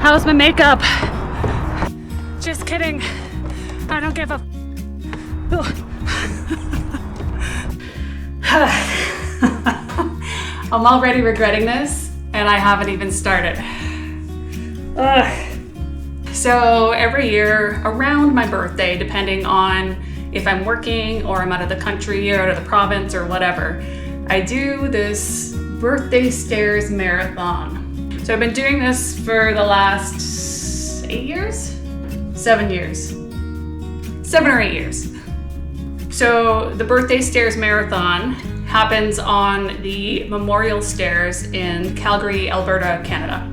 How's my makeup? Just kidding. I don't give a I'm already regretting this, and I haven't even started. So every year around my birthday, depending on if I'm working or I'm out of the country or out of the province or whatever, I do this birthday stairs marathon. So I've been doing this for the last 8 years? 7 years. 7 or 8 years. So the birthday stairs marathon happens on the Memorial Stairs in Calgary, Alberta, Canada.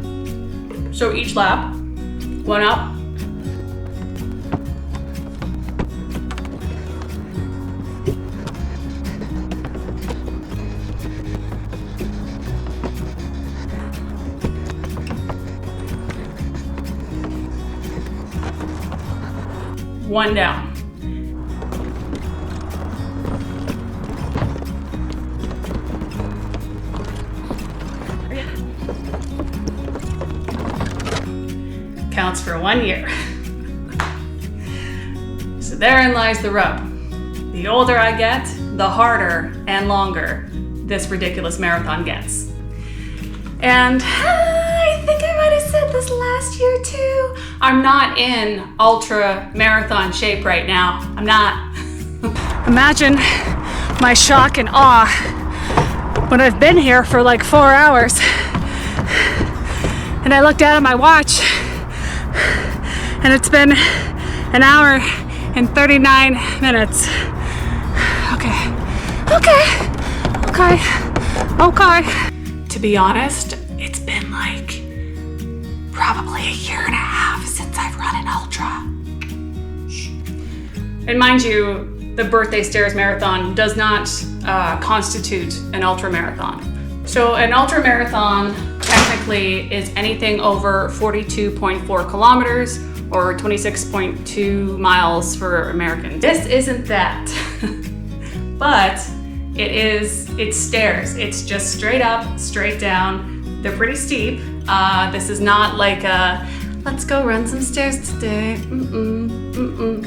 So each lap, one up, one down. Counts for 1 year. So therein lies the rub. The older I get, the harder and longer this ridiculous marathon gets. And I think I might have said this last year too. I'm not in ultra marathon shape right now. I'm not. Imagine my shock and awe when I've been here for like 4 hours and I looked down at my watch and it's been 1 hour and 39 minutes. Okay. To be honest, it's been like probably 1.5 years since I've run an ultra. And mind you, the birthday stairs marathon does not constitute an ultra marathon. So an ultra marathon technically is anything over 42.4 kilometers or 26.2 miles for American. This isn't that, but it's stairs. It's just straight up, straight down. They're pretty steep. This is not like a, let's go run some stairs today.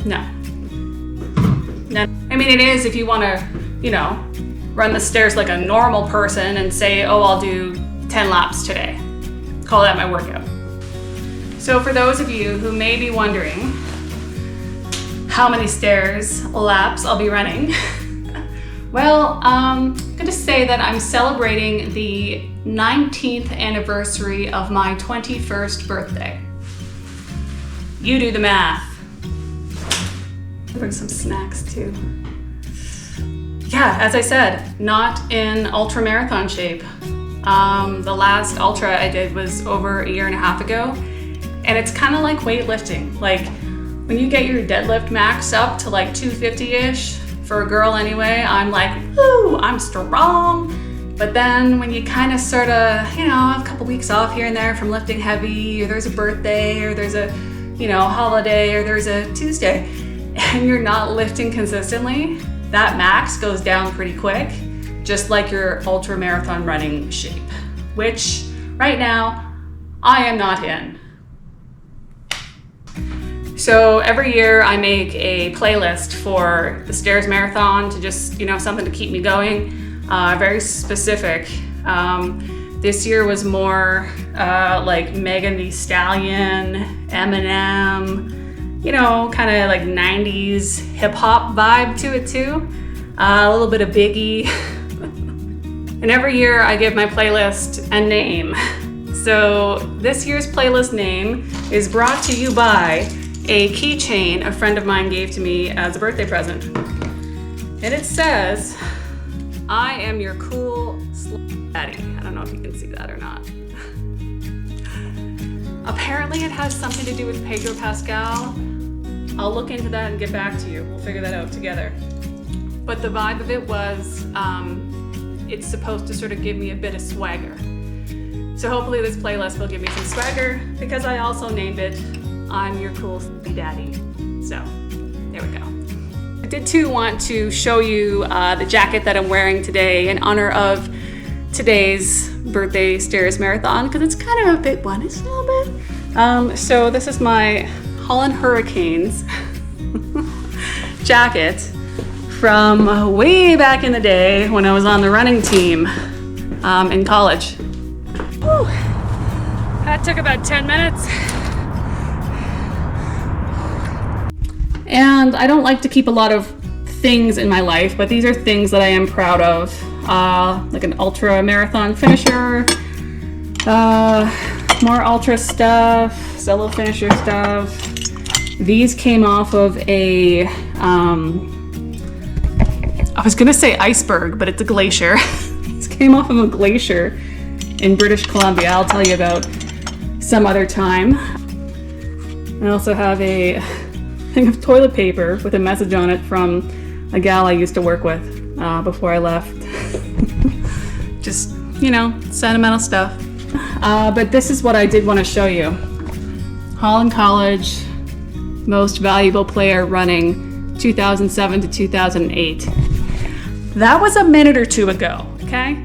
No. I mean, it is if you want to, run the stairs like a normal person and say, oh, I'll do 10 laps today. Call that my workout. So for those of you who may be wondering how many stairs laps I'll be running, well, I'm going to say that I'm celebrating the 19th anniversary of my 21st birthday. You do the math. Bring some snacks too. Yeah, as I said, not in ultra marathon shape. The last ultra I did was over 1.5 years ago, and it's kind of like weightlifting. Like when you get your deadlift max up to like 250-ish, for a girl anyway, I'm like, woo, I'm strong. But then when you kind of sort of, have a couple weeks off here and there from lifting heavy, or there's a birthday, or there's a, holiday, or there's a Tuesday, and you're not lifting consistently, that max goes down pretty quick, just like your ultra marathon running shape, which right now I am not in. So every year I make a playlist for the stairs marathon to just, something to keep me going, very specific. This year was more like Megan Thee Stallion, Eminem, kind of like 90s hip hop vibe to it too. A little bit of Biggie. And every year I give my playlist a name. So this year's playlist name is brought to you by a keychain a friend of mine gave to me as a birthday present. And it says, I am your cool daddy. I don't know if you can see that or not. Apparently it has something to do with Pedro Pascal. I'll look into that and get back to you. We'll figure that out together. But the vibe of it was, it's supposed to sort of give me a bit of swagger. So hopefully this playlist will give me some swagger, because I also named it I'm Your Cool Daddy. So there we go. I did too want to show you the jacket that I'm wearing today in honor of today's birthday stairs marathon because it's kind of a big one. It's a little bit. So this is my Holland Hurricanes jacket from way back in the day when I was on the running team in college. Whew. That took about 10 minutes. And I don't like to keep a lot of things in my life, but these are things that I am proud of. Like an ultra marathon finisher, more ultra stuff, solo finisher stuff. These came off of a, I was gonna say iceberg, but it's a glacier. These came off of a glacier in British Columbia. I'll tell you about some other time. I also have a thing of toilet paper with a message on it from a gal I used to work with before I left. Just, you know, sentimental stuff. But this is what I did want to show you. Holland College, most valuable player running 2007 to 2008. That was a minute or two ago, okay?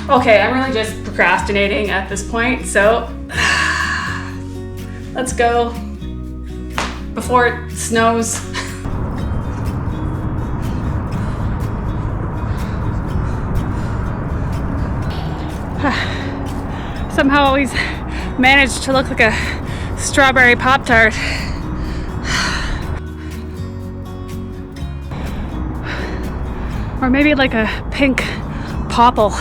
Okay, I'm really just procrastinating at this point, so let's go before it snows. Somehow always managed to look like a strawberry Pop-Tart. Or maybe like a pink popple.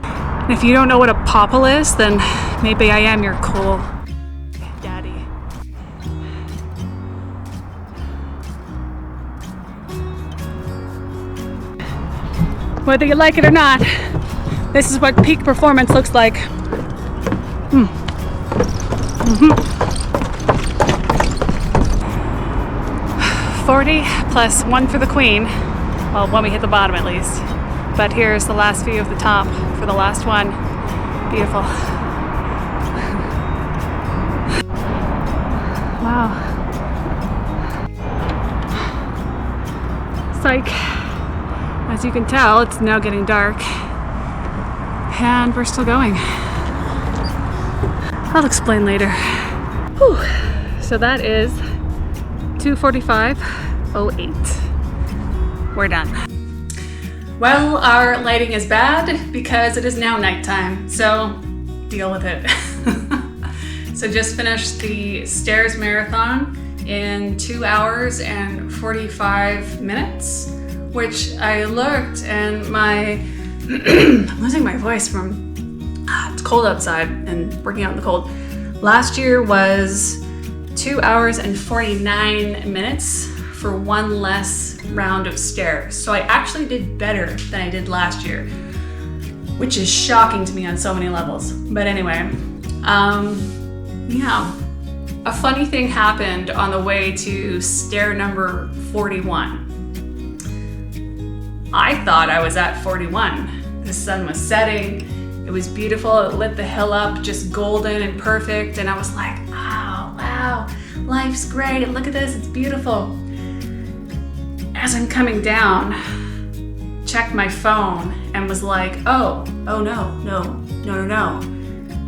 And if you don't know what a popple is, then maybe I am your cool daddy. Whether you like it or not, this is what peak performance looks like. 40 plus 1 for the queen. Well, when we hit the bottom at least. But here's the last view of the top for the last one. Beautiful. Wow. Psych. As you can tell, it's now getting dark. And we're still going. I'll explain later. Whew. So that is 2:45:08. We're done. Well, our lighting is bad because it is now nighttime, so deal with it. So just finished the stairs marathon in 2 hours and 45 minutes, which I looked and my, I'm losing my voice from, it's cold outside and working out in the cold. Last year was 2 hours and 49 minutes for one less round of stairs. So I actually did better than I did last year, which is shocking to me on so many levels. But anyway, yeah, a funny thing happened on the way to stair number 41. I thought I was at 41. The sun was setting, it was beautiful, it lit the hill up just golden and perfect, and I was like, oh, wow, life's great, and look at this, it's beautiful. As I'm coming down, checked my phone and was like, oh no.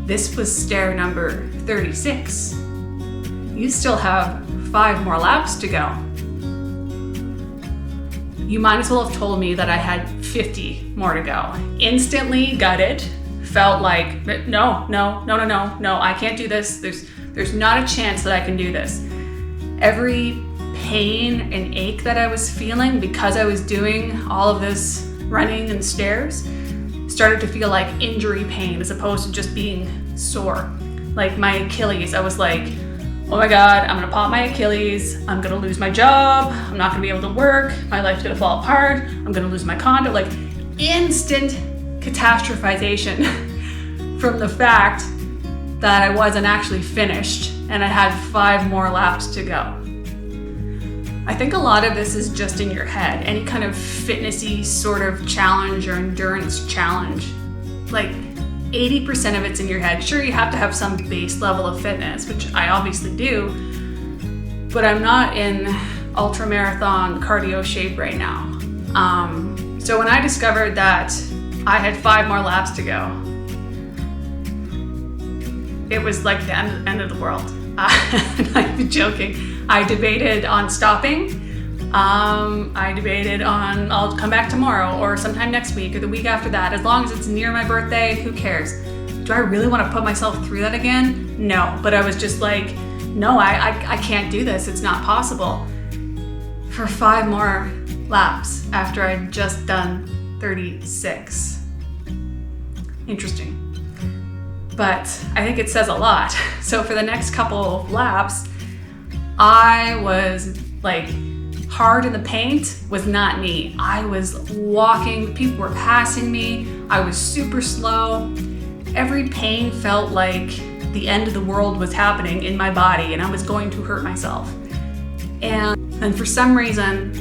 This was stair number 36. You still have 5 more laps to go. You might as well have told me that I had 50 more to go. Instantly gutted, felt like, no, I can't do this. There's not a chance that I can do this. Every pain and ache that I was feeling because I was doing all of this running and stairs started to feel like injury pain as opposed to just being sore. Like my Achilles, I was like, oh my God, I'm gonna pop my Achilles, I'm gonna lose my job, I'm not gonna be able to work, my life's gonna fall apart, I'm gonna lose my condo. Like instant catastrophization from the fact that I wasn't actually finished and I had 5 more laps to go. I think a lot of this is just in your head. Any kind of fitnessy sort of challenge or endurance challenge, like 80% of it's in your head. Sure, you have to have some base level of fitness, which I obviously do, but I'm not in ultra marathon cardio shape right now. So when I discovered that I had 5 more laps to go, it was like the end of the world. I'm joking. I debated on stopping. I debated on I'll come back tomorrow or sometime next week or the week after that. As long as it's near my birthday, who cares? Do I really want to put myself through that again? No, but I was just like, no, I can't do this. It's not possible. For 5 more laps after I'd just done 36. Interesting. But I think it says a lot. So for the next couple of laps, I was like, hard in the paint was not me. I was walking, people were passing me. I was super slow. Every pain felt like the end of the world was happening in my body and I was going to hurt myself. And for some reason,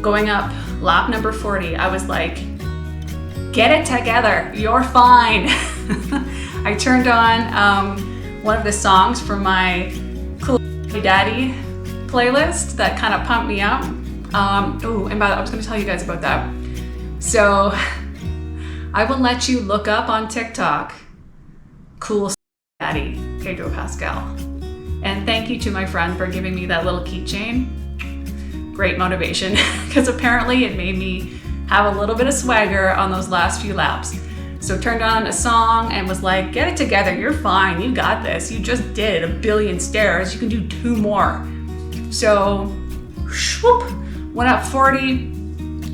going up lap number 40, I was like, get it together, you're fine. I turned on one of the songs from my Cool Daddy playlist that kind of pumped me up. And by the way, I was going to tell you guys about that. So I will let you look up on TikTok Cool Daddy Pedro Pascal. And thank you to my friend for giving me that little keychain. Great motivation, because apparently it made me have a little bit of swagger on those last few laps. So turned on a song and was like, get it together, you're fine, you got this. You just did 1 billion stairs, you can do 2 more. So, swoop, went up 40,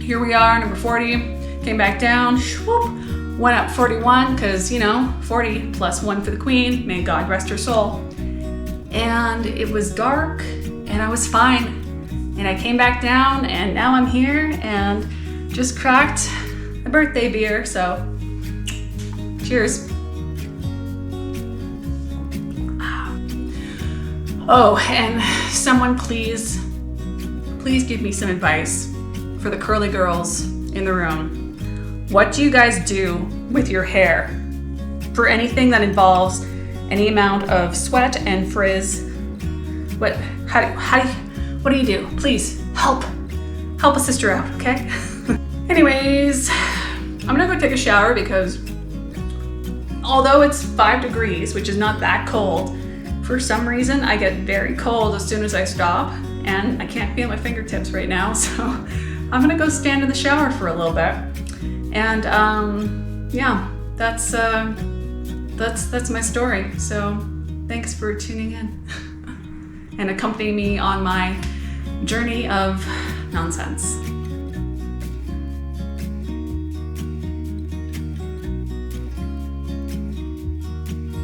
here we are, number 40, came back down, swoop, went up 41, because, 40 plus 1 for the queen, may God rest her soul. And it was dark, and I was fine. And I came back down, and now I'm here, and just cracked a birthday beer, so cheers. Oh, and someone please give me some advice for the curly girls in the room. What do you guys do with your hair for anything that involves any amount of sweat and frizz? What do you do? Please help a sister out, okay? Anyways, I'm gonna go take a shower because although it's 5 degrees, which is not that cold, for some reason I get very cold as soon as I stop, and I can't feel my fingertips right now, so I'm gonna go stand in the shower for a little bit. And yeah, that's my story. So thanks for tuning in and accompanying me on my journey of nonsense.